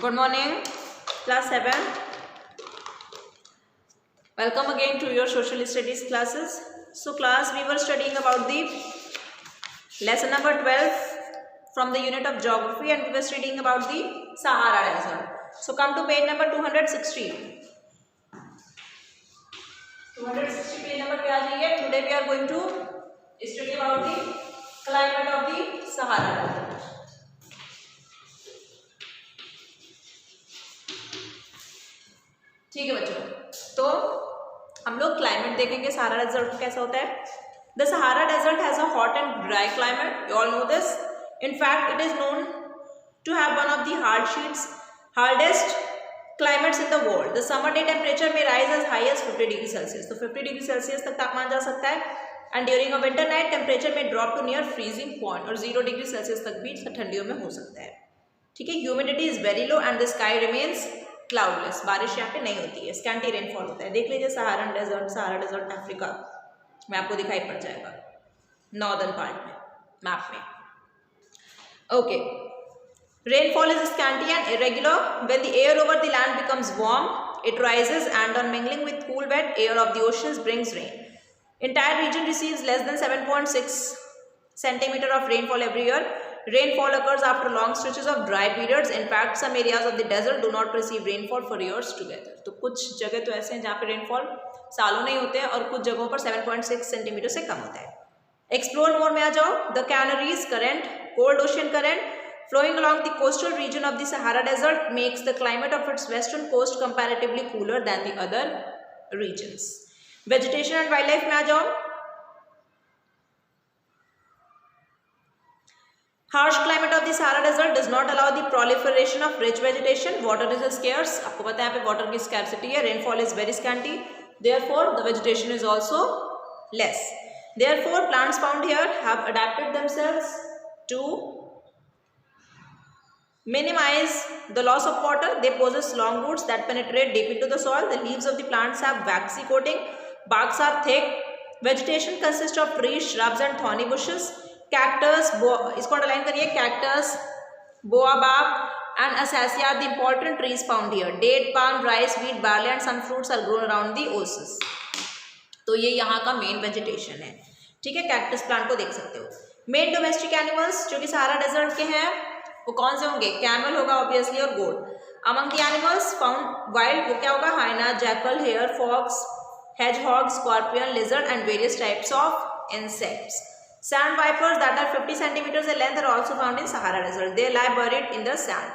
Good morning, class 7. Welcome again to your social studies classes. So class, we were studying about the lesson number 12 from the unit of geography and we were studying about the Sahara Desert. So come to page number 260. 260 page number पे आ जाइए. Today we are going to study about the climate of the Sahara Desert. ठीक है बच्चों, तो हम लोग climate देखेंगे Sahara desert कैसा होता है. The Sahara desert has a hot and dry climate. You all know this. In fact it is known to have one of the hardest climates in the world. The summer day temperature may rise as high as 50 degree Celsius. तो 50 degree Celsius तक तापमान जा सकता है. And during a winter night temperature में drop to near freezing point. और 0 degree Celsius तक भी ठंडियों में हो सकता है. ठीक है. Humidity is very low and the sky remains cloudless. बारिश यहाँ पे नहीं होती है. स्कैंटी रेनफॉल होता है. देख लीजिए सहारा डेजर्ट अफ्रीका में आपको दिखाई पड़ जाएगा नॉर्दर्न पार्ट में मैप में. Okay. Rainfall is scanty and irregular. When the air over the land becomes warm, it rises and on mingling with cool wet air of the oceans brings rain. Entire region receives less than 7.6 centimeter of rainfall every year. Rainfall occurs after long stretches of dry periods. In fact, some areas of the desert do not receive rainfall for years together. तो कुछ जगह तो ऐसे हैं जहाँ पे rainfall सालों नहीं होते हैं और कुछ जगहों पर 7.6 सेंटीमीटर से कम होता है. एक्सप्लोर मोड में आ जाओ. The कैनरीज current, cold ocean current flowing along the coastal region of the Sahara Desert makes the climate of its western coast comparatively cooler than the other regions. Vegetation and wildlife में आ जाओ. Harsh climate of the Sahara Desert does not allow the proliferation of rich vegetation. Water is scarce. आपको पता है यहाँ पे water की scarcity है. Rainfall is very scanty. Therefore, the vegetation is also less. Therefore, plants found here have adapted themselves to minimize the loss of water. They possess long roots that penetrate deep into the soil. The leaves of the plants have waxy coating. Barks are thick. Vegetation consists of trees, shrubs and thorny bushes. Cactus, इसको underline करिए. Cactus, baobab and acacia are the important trees found here. Date, palm, rice, wheat, barley and some fruits are grown around the oasis. तो ये यहाँ का main vegetation है. ठीक है. Cactus plant को देख सकते हो. मेन डोमेस्टिक एनिमल्स जो कि सहारा डेजर्ट के हैं वो कौन से होंगे? कैमल होगा ऑब्वियसली और goat. Among the animals found wild वो क्या होगा? Hyena, jackal, hare, fox, hedgehog, scorpion, lizard and various types of insects. Sand vipers that are 50 centimeters in length are also found in Sahara Desert. They lie buried in the sand.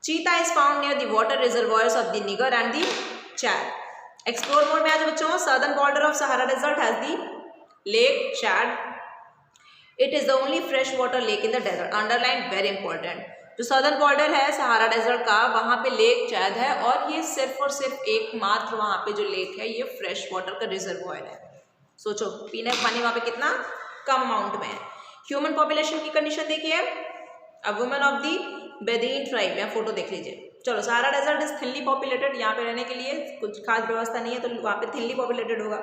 Cheetah is found near the water reservoirs of the Niger and the Chad. Explore mode में आज बच्चों. Southern border of Sahara Desert has the lake Chad. It is the only freshwater lake in the desert. Underline, very important. जो southern border है Sahara desert का वहाँ पे lake चैद है और ये सिर्फ और सिर्फ एकमात्र वहाँ पे जो लेक है ये फ्रेश वाटर का रिजर्वॉयर है. सोचो पीने का पानी वहाँ पे कितना कम अमाउंट में है. ह्यूमन पॉपुलेशन की कंडीशन देखिए. A women of the Bedouin tribe. यहाँ फोटो देख लीजिए. चलो Sahara desert is thinly populated. यहाँ पे रहने के लिए कुछ खास व्यवस्था नहीं है तो वहाँ पे थिनली पॉपुलेटेड होगा.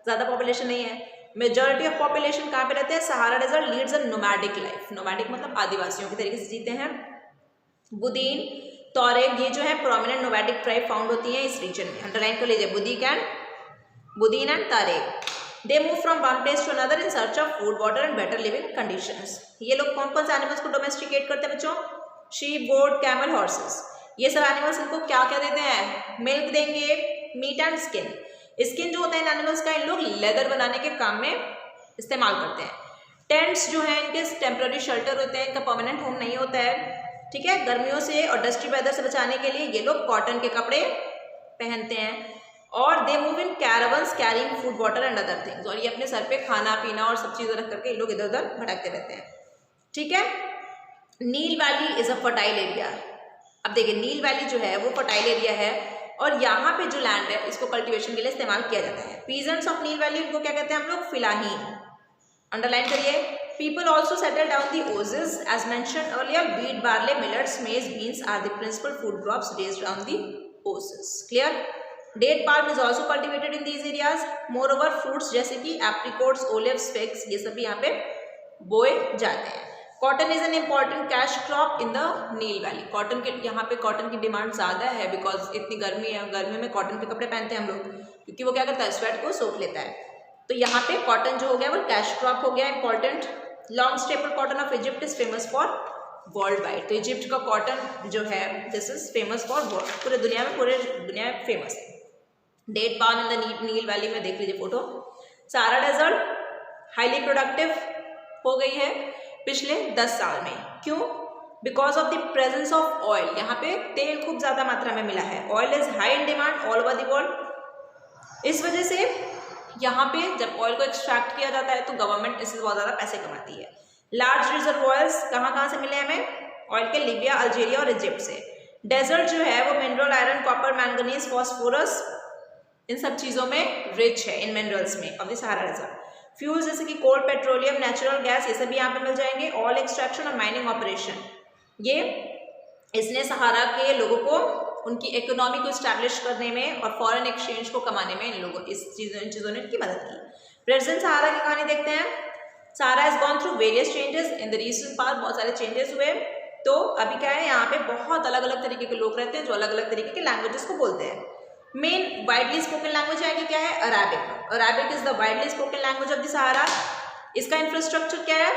ज़्यादा पॉपुलेशन नहीं है. मेजॉरिटी ऑफ पॉपुलेशन कहाँ पे रहते हैं? Sahara desert leads a nomadic life. Nomadic मतलब आदिवासियों के तरीके से जीते हैं. बुदीन, तौरेग ये जो है प्रोमिनेंट नोमैडिक ट्राइब फाउंड होती हैं इस रीजन में. अंडरलाइन कर लीजिए. Bedouin and Tuareg. They move from one place to another in search of food, water and better living conditions. ये लोग कौन कौन से एनिमल्स को डोमेस्टिकेट करते हैं बच्चों? शीप, गोट, कैमल, हॉर्सेस. ये सब एनिमल्स इनको क्या क्या देते हैं? मिल्क देंगे, मीट एंड स्किन. स्किन जो होता है इन एनिमल्स का इन लोग लेदर बनाने के काम में इस्तेमाल करते हैं. टेंट्स जो है इनके टेम्पररी शेल्टर होते हैं. इनका परमानेंट होम नहीं होता है. ठीक है. गर्मियों से और डस्टी वेदर से बचाने के लिए ये लोग कॉटन के कपड़े पहनते हैं. और they move in caravans carrying food, water and other things. और ये अपने सर पे खाना पीना और सब चीज़ें रख करके ये लोग इधर उधर भटकते रहते हैं. ठीक है. Nile valley is a fertile area. अब देखिए नील वैली जो है वो फर्टाइल एरिया है और यहाँ पे जो लैंड है इसको कल्टीवेशन के लिए इस्तेमाल किया जाता है. पीजेंट्स ऑफ नील वैली उनको क्या कहते हैं हम लोग? फिलाहीन. अंडरलाइन करिए. People also settle down the oasis. As mentioned earlier, wheat, barley, millets, maize, beans are the principal food crops raised around the oasis. Clear? Date palm is also cultivated in these areas. Moreover, fruits जैसे कि apricots, olives, figs ये सभी यहाँ पे बोए जाते हैं. Cotton is an important cash crop in the Nile valley. Cotton के यहाँ पे कॉटन की डिमांड ज़्यादा है बिकॉज इतनी गर्मी है, गर्मी में कॉटन के कपड़े पहनते हैं हम लोग, क्योंकि वो क्या करता है, स्वेट को सोख लेता है। तो यहाँ पे कॉटन जो हो गया वो कैश क्रॉप हो गया important. Long staple cotton of Egypt is famous for world wide. तो इजिप्ट का कॉटन जो है this is famous for world, पूरे दुनिया में फेमस है। Date palm in the Nile valley में देख लीजिए photo. Sahara desert highly productive हो गई है पिछले 10 साल में। क्यों? Because of the presence of oil. यहाँ पे तेल खूब ज़्यादा मात्रा में मिला है। Oil is high in demand all over the world. इस वजह से यहाँ पे जब ऑयल को एक्सट्रैक्ट किया जाता है तो गवर्नमेंट इससे बहुत ज़्यादा पैसे कमाती है। लार्ज रिजर्वॉयर्स कहाँ से मिले हमें ऑयल के? लीबिया, अल्जीरिया और इजिप्ट से। डेजर्ट जो है वो mineral, iron, copper, manganese, phosphorus, इन सब चीज़ों में रिच है, इन मिनरल्स में of the Sahara desert. Fuels जैसे कि कोल, पेट्रोलियम, नेचुरल गैस, ये सभी यहाँ पे मिल जाएंगे। ऑयल एक्सट्रैक्शन और माइनिंग ऑपरेशन, ये इसने सहारा के लोगों को उनकी इकोनॉमी को इस्टेब्लिश करने में और फॉरेन एक्सचेंज को कमाने में इन चीज़ों ने इनकी मदद की। प्रेजेंट सहारा की कहानी देखते हैं। Sahara has gone through various changes in the recent past. बहुत सारे चेंजेस हुए। तो अभी क्या है, यहाँ पे बहुत अलग अलग तरीके के लोग रहते हैं जो अलग अलग तरीके के लैंग्वेजेस को बोलते हैं। मेन वाइडली स्पोकन लैंग्वेज आएगी क्या है? Arabic. Arabic is the widely spoken language of the Sahara. इसका इंफ्रास्ट्रक्चर क्या है?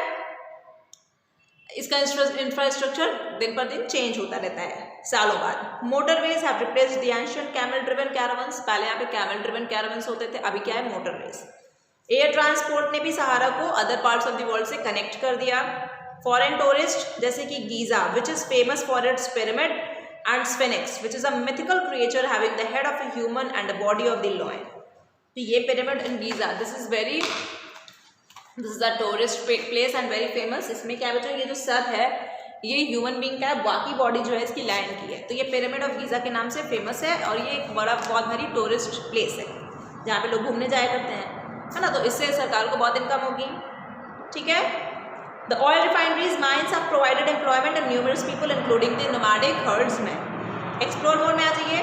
इसका इंफ्रास्ट्रक्चर दिन पर दिन चेंज होता रहता है सालों बाद। Motorways have replaced the ancient camel driven caravans. पहले यहाँ पे कैमल ड्रिवन कैरावंस होते थे, अभी क्या है? मोटरवेज। एयर ट्रांसपोर्ट ने भी सहारा को other parts of the world से कनेक्ट कर दिया। फॉरेन टूरिस्ट जैसे कि Giza which is famous for its pyramid, and sphinx which is a mythical creature having the head of a human and the body of the lion. तो ये pyramid in Giza this is the tourist place and very famous. इसमें क्या बच्चों, ये जो sir है ये human being का है, बाकी बॉडी जो है इसकी लायन की है। तो ये पिरामिड ऑफ गीजा के नाम से फेमस है और ये एक बड़ा बहुत भारी टूरिस्ट प्लेस है जहाँ पे लोग घूमने जाया करते हैं, है ना। तो इससे सरकार को बहुत इनकम होगी, ठीक है। The oil refineries mines have provided employment and numerous people including the nomadic herds में। एक्सप्लोर मोर में आ जाइए।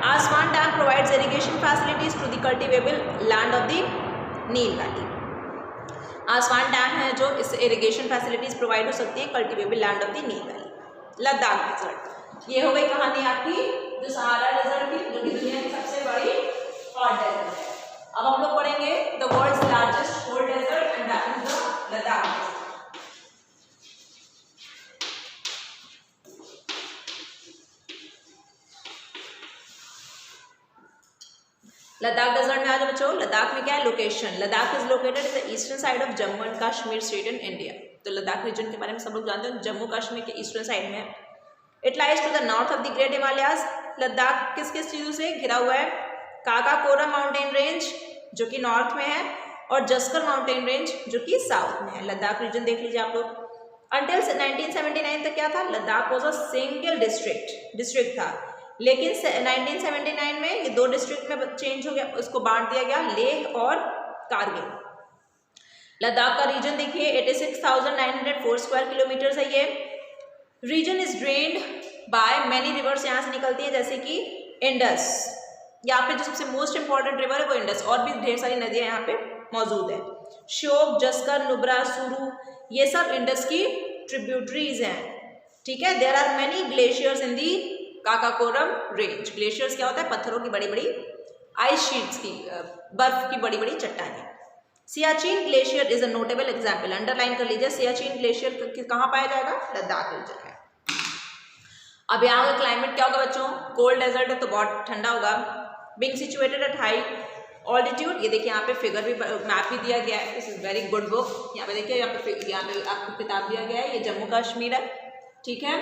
Aswan dam provides irrigation facilities to the cultivable land of the Nile valley. Aswan dam है जो इससे irrigation facilities provide हो सकती है cultivable land of the Nile valley. Ladakh desert, ये हो गई कहानी आपकी जो सहारा डेजर्ट की, जो कि दुनिया की सबसे बड़ी हॉट डेजर्ट है। अब हम लोग पढ़ेंगे the world's largest cold desert and that is the Ladakh desert. Ladakh desert में आ जाओ बच्चों। लद्दाख में क्या है? Location. Ladakh is located in the eastern side of Jammu and Kashmir state in India. तो लद्दाख रीजन के बारे में सब लोग जानते हैं, जम्मू कश्मीर के ईस्टर्न साइड में है। It lies to the north of the great Himalayas. Ladakh किस किस चीज़ों से घिरा हुआ है? काकाकोरम माउंटेन रेंज जो कि नॉर्थ में है और जस्कर माउंटेन रेंज जो कि साउथ में है। लद्दाख रीजन देख लीजिए आप लोग। अंटिल 1979 तक क्या था? Ladakh was a single district था, लेकिन 1979 में ये 2 डिस्ट्रिक्ट में चेंज हो गया, उसको बांट दिया गया, लेह और कारगिल। लद्दाख का रीजन देखिए 86,904 स्क्वायर किलोमीटर है। ये region is drained by many rivers, यहाँ से निकलती है जैसे कि इंडस। यहाँ पे जो सबसे मोस्ट इंपॉर्टेंट रिवर है वो इंडस, और भी ढेर सारी नदियाँ यहाँ पे मौजूद है। श्योक, जस्कर, नुब्रा, सुरू, ये सब इंडस की ट्रिब्यूटरीज हैं, ठीक है। There are many glaciers in the Karakoram range. Glaciers क्या होता है? पत्थरों की बड़ी बड़ी आइस शीट्स की, बर्फ की बड़ी बड़ी चट्टानें। Siachen glacier is a notable example. Underline कर लीजिए, सियाचिन ग्लेशियर कहाँ पाया जाएगा? लद्दाख रीजन में। अब यहाँ का क्लाइमेट क्या होगा बच्चों? कोल्ड डेजर्ट है तो बहुत ठंडा होगा। Being situated at high altitude, ये देखिए यहाँ पे फिगर भी, मैप भी दिया गया है। This is very good book. यहाँ पे देखिए, यहाँ पे आपको किताब दिया गया है। ये जम्मू कश्मीर है, ठीक है।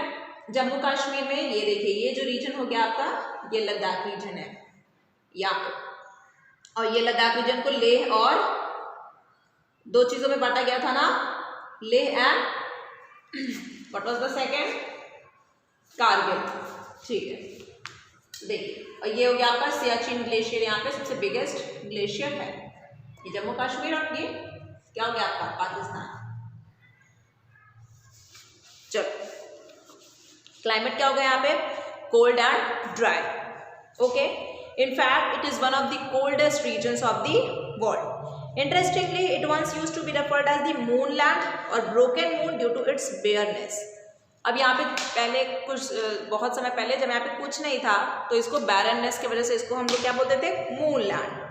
जम्मू कश्मीर में ये देखिए, ये जो रीजन हो गया आपका, ये लद्दाख रीजन है यहाँ पे। और ये लद्दाख रीजन को लेह और 2 चीज़ों में बांटा गया था ना, Leh and what was the second? Kargil, ठीक है। देखिए, और ये हो गया आपका सियाचिन ग्लेशियर, यहाँ पे सबसे बिगेस्ट ग्लेशियर है। ये जम्मू कश्मीर और ये क्या हो गया आपका? पाकिस्तान। चलो, क्लाइमेट क्या हो गया यहाँ पे? Cold and dry, okay. In fact, it is one of the coldest regions of the world. Interestingly, it once used to be referred as the moonland or broken moon due to its bareness. अब यहाँ पे पहले कुछ बहुत समय पहले जब यहाँ पे कुछ नहीं था तो इसको बैरननेस की वजह से इसको हम लोग क्या बोलते थे, मूनलैंड।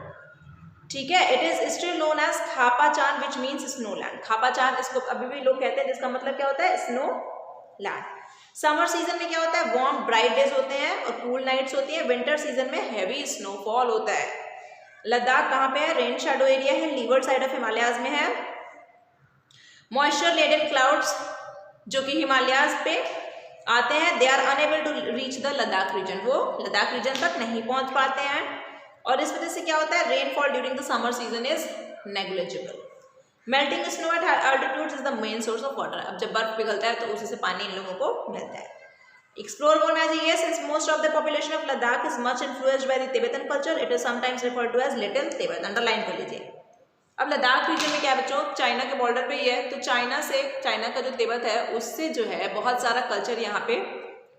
ठीक है, it is still known as Khapa Chand which means snow land. Khapa Chand इसको अभी भी लोग कहते हैं, जिसका मतलब क्या होता है, स्नो लैंड। समर सीजन में क्या होता है, वार्म ब्राइट डेज होते हैं और कूल नाइट्स होती है। विंटर सीजन में हैवी स्नोफॉल होता है। लद्दाख कहाँ पे है, रेन शैडो एरिया है, लीवर्ड साइड ऑफ हिमालयाज में है। मॉइस्चर लेडन क्लाउड्स जो कि हिमालयाज पे आते हैं, they are unable to reach the Ladakh region, वो लद्दाख रीजन तक नहीं पहुंच पाते हैं और इस वजह से क्या होता है, rainfall during the summer season is negligible. Melting snow at altitudes is the main source of water. अब जब बर्फ पिघलता है तो उसी से पानी इन लोगों को मिलता है। एक्सप्लोर मोर में ये, since most of the population of Ladakh is much influenced by the Tibetan culture, it is sometimes referred to as little Tibet. Underline कर लीजिए। अब लद्दाख रीजन में क्या बच्चों, चाइना के बॉर्डर पे ही है, तो चाइना का जो तिब्बत है उससे जो है बहुत सारा कल्चर यहाँ पे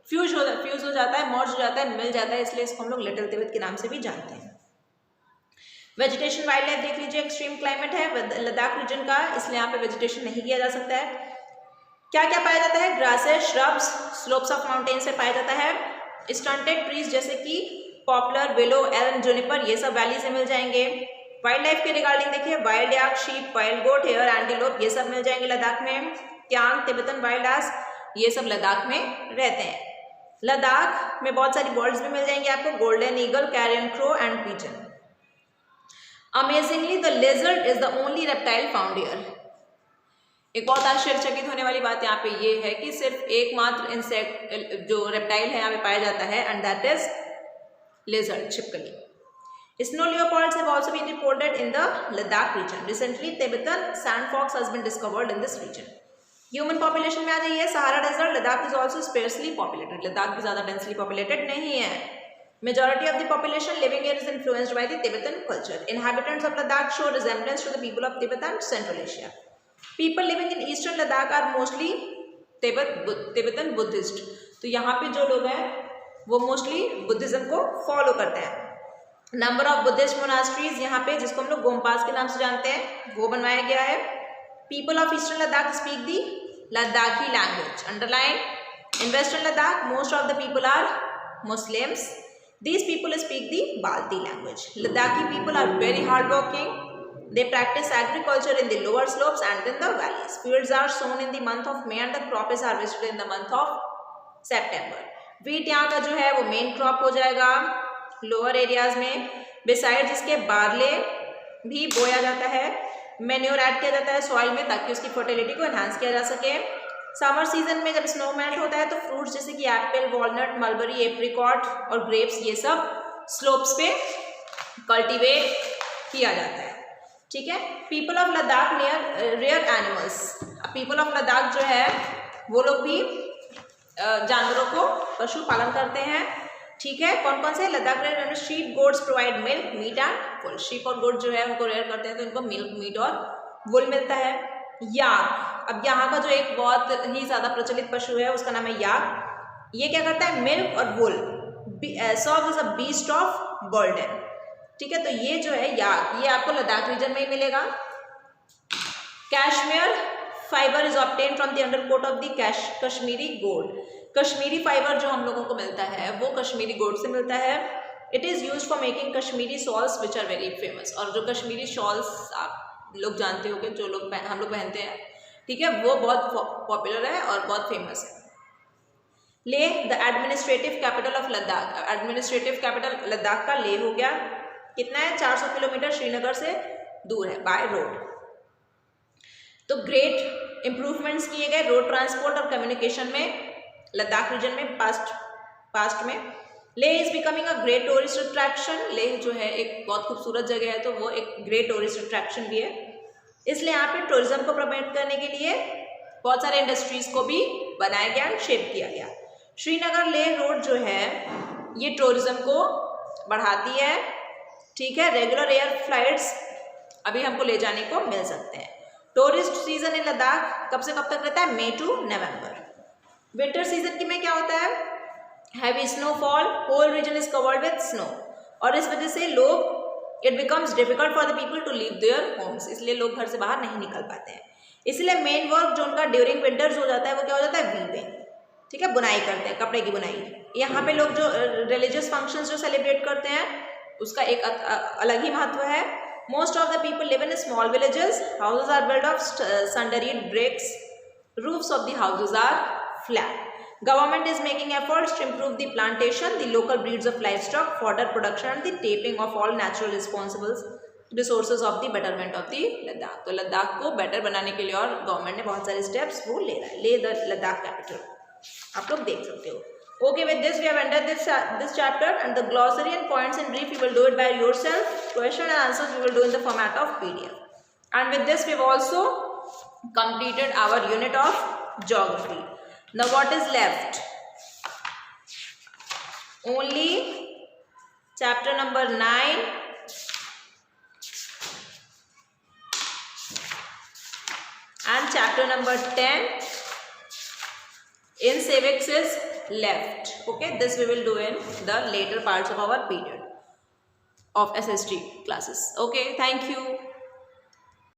फ्यूज हो जाता है, मर्ज हो जाता है, मिल जाता है, इसलिए इसको हम लोग लिटिल तिब्बत के नाम से भी जानते हैं। वेजिटेशन वाइल्ड लाइफ देख लीजिए, एक्सट्रीम क्लाइमेट है लद्दाख रीजन का, इसलिए यहाँ पे वेजिटेशन नहीं किया जा सकता है। क्या क्या पाया जाता है, grasses, shrubs, slopes of mountain से पाया जाता है। स्टंटेड ट्रीज जैसे कि पॉपुलर, विलो, एल्म, जुनिपर, ये सब वैली से मिल जाएंगे। वाइल्ड लाइफ के रिगार्डिंग देखिए, wild yak, sheep, wild goat, hare, antelope, ये सब मिल जाएंगे लद्दाख में। क्यांग, तिब्बतन वाइल्ड एस, ये सब लद्दाख में रहते हैं। लद्दाख में बहुत सारी बर्ड्स भी मिल जाएंगे आपको, golden eagle, carrion crow and pigeon. Amazingly the lizard is the only reptile found here. एक बहुत आश्चर्यचकित होने वाली बात यहाँ पे ये है कि सिर्फ एकमात्र इंसेक्ट जो रेप्टाइल है यहाँ पे पाया जाता है, एंड दैट इज लिजर्ड, छिपकली। Snow leopards have also been reported in the Ladakh region. Recently, Tibetan sand fox has been discovered in this region. Human population में आ जाइए, Sahara Desert, Ladakh is also sparsely populated. Ladakh भी ज़्यादा densely populated नहीं है. Majority of the population living here is influenced by the Tibetan culture. Inhabitants of Ladakh show resemblance to the people of Tibet and Central Asia. People living in eastern Ladakh are mostly Tibetan Buddhist. तो यहाँ पे जो लोग हैं वो mostly Buddhism को follow करते हैं। नंबर ऑफ बुद्धिस्ट मोनास्ट्रीज यहाँ पे, जिसको हम लोग गोमपास के नाम से जानते हैं, वो बनवाया गया है। People of eastern Ladakh speak the Ladakhi language. Underline, in western Ladakh most of the people are Muslims, these people speak the Balti language. Ladakhi people are very hard working, they practise agriculture in the lower slopes and in the valleys. Fields are sown in the month of May and the crop is harvested in the month of September. Wheat यहाँ का जो है वो main crop हो जाएगा lower areas में। Beside जिसके barley भी बोया जाता है, मैन्योर ऐड किया जाता है सॉइल में ताकि उसकी फर्टिलिटी को एनहांस किया जा सके। समर सीजन में जब स्नो मेल्ट होता है तो फ्रूट्स जैसे कि एप्पल, वॉलनट, मलबरी, एप्रिकॉट और ग्रेप्स, ये सब स्लोप्स पे कल्टीवेट किया जाता है। ठीक है, people of Ladakh near rare animals. People of Ladakh जो है वो लोग भी जानवरों को पशु पालन करते हैं। ठीक है, कौन कौन से, लद्दाख में sheep, goats provide milk, meat and wool. Sheep और गोट जो है उनको रेयर करते हैं तो इनको मिल्क, मीट और वुल मिलता है। याक, अब यहाँ का जो एक बहुत ही ज़्यादा प्रचलित पशु है उसका नाम है याक। ये क्या करता है, मिल्क और wool, serve as a beast of burden. ठीक है, तो ये जो है याक, ये आपको लद्दाख रीजन में ही मिलेगा। Cashmere fibre is obtain from the undercoat of the Kashmiri goat. Kashmiri fibre जो हम लोगों को मिलता है वो कश्मीरी गोट से मिलता है। It is use for making Kashmiri shawls which are very famous. और जो कश्मीरी शॉल्स आप लोग जानते होंगे, जो लोग हम लोग पहनते हैं, ठीक है, वो बहुत पॉपुलर है और बहुत फेमस है। Leh, the administrative capital of Ladakh. Administrative capital Ladakh का लेह हो गया। कितना है, 400 किलोमीटर श्रीनगर से दूर है बाय रोड। तो ग्रेट इम्प्रूवमेंट्स किए गए रोड ट्रांसपोर्ट और कम्युनिकेशन में लद्दाख रीजन में पास्ट में। Leh is becoming a great tourist attraction. Leh जो है एक बहुत खूबसूरत जगह है, तो वो एक ग्रेट टूरिस्ट अट्रैक्शन भी है, इसलिए यहाँ पे टूरिज्म को प्रमोट करने के लिए बहुत सारे इंडस्ट्रीज को भी बनाया गया एंड शेप किया गया। श्रीनगर लेह रोड जो है ये टूरिज्म को बढ़ाती है। ठीक है, रेगुलर एयर फ्लाइट्स अभी हमको ले जाने को मिल सकते हैं। टूरिस्ट सीजन इन लद्दाख कब से कब तक रहता है, May to November. Winter season की में क्या होता है, heavy snowfall, whole region is covered with snow, और इस वजह से लोग it becomes difficult for the people to leave their homes, इसलिए लोग घर से बाहर नहीं निकल पाते हैं। इसलिए मेन वर्क जो उनका ड्यूरिंग विंटर्स हो जाता है वो क्या हो जाता है, वीविंग, ठीक है, बुनाई करते हैं, कपड़े की बुनाई। यहाँ पे लोग जो रिलीजियस फंक्शंस जो सेलिब्रेट करते हैं उसका एक अलग ही महत्व है। Most of the people live in small villages, houses are built of sun-dried bricks, roofs of the houses are flat. Government is making efforts to improve the plantation, the local breeds of livestock, fodder production and the taping of all natural resources of the betterment of the Ladakh. तो लद्दाख को better बनाने के लिए और government ने बहुत सारे steps वो ले रहा है। ले द लद्दाख कैपिटल, आप लोग देख सकते हो। Okay, with this we have ended this chapter, and the glossary and points in brief you will do it by yourself. Question and answers we will do in the format of PDF. And with this we have also completed our unit of geography. Now what is left? Only chapter number 9 and chapter number 10 in civics is left. Okay, this we will do in the later parts of our period of SST classes. Okay, thank you.